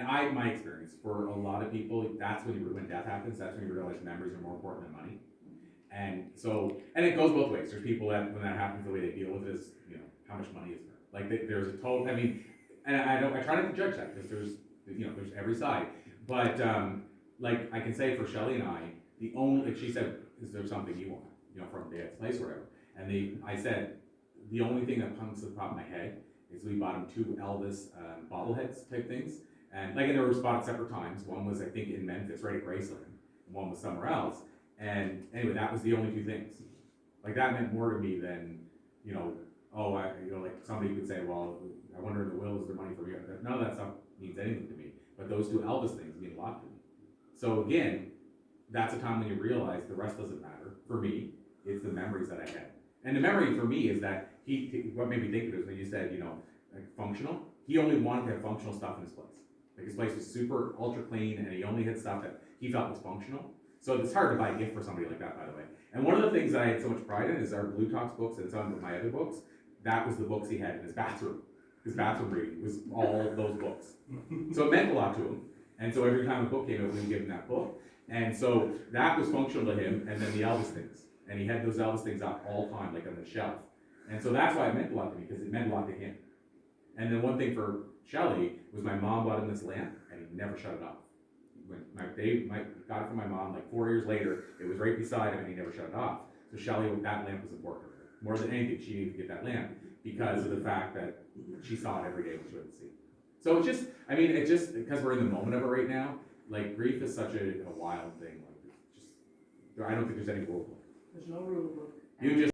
my experience, for a lot of people, that's when death happens, that's when you realize memories are more important than money. And so, and it goes both ways. There's people that, when that happens, the way they deal with it is, how much money is there? Like, there's a total, and I try not to judge that, because there's every side. But, like, I can say for Shelley and I, she said, is there something you want, from Dad's place or whatever? And I said, the only thing that comes to the top of my head is we bought him 2 Elvis bobbleheads type things. And like, they were bought at separate times. One was, I think, in Memphis, right at Graceland, and one was somewhere else. And anyway, that was the only 2 things. Like, that meant more to me than, like somebody could say, well, I wonder in the will, is there money for me? None of that stuff means anything to me. But those 2 Elvis things mean a lot to me. So again, that's a time when you realize the rest doesn't matter. For me, it's the memories that I had. And the memory for me is that what made me think of it is when you said, like functional, he only wanted to have functional stuff in his place. Like, his place was super ultra clean, and he only had stuff that he felt was functional. So it's hard to buy a gift for somebody like that, by the way. And one of the things that I had so much pride in is our bLU Talks books and some of my other books. That was the books he had in his bathroom. His bathroom reading was all those books. So it meant a lot to him. And so every time a book came out, we would give him that book. And so that was functional to him, and then the Elvis things. And he had those Elvis things up all the time, like on the shelf. And so that's why it meant a lot to me, because it meant a lot to him. And then one thing for Shelley was my mom bought him this lamp, and he never shut it off. When got it from my mom, like 4 years later, it was right beside him, and he never shut it off. So Shelley, that lamp was important to her. More than anything, she needed to get that lamp because of the fact that she saw it every day when she went to see. So it's just because we're in the moment of it right now. Like, grief is such a wild thing. Like, I don't think there's any rule book. There's no rule book. You just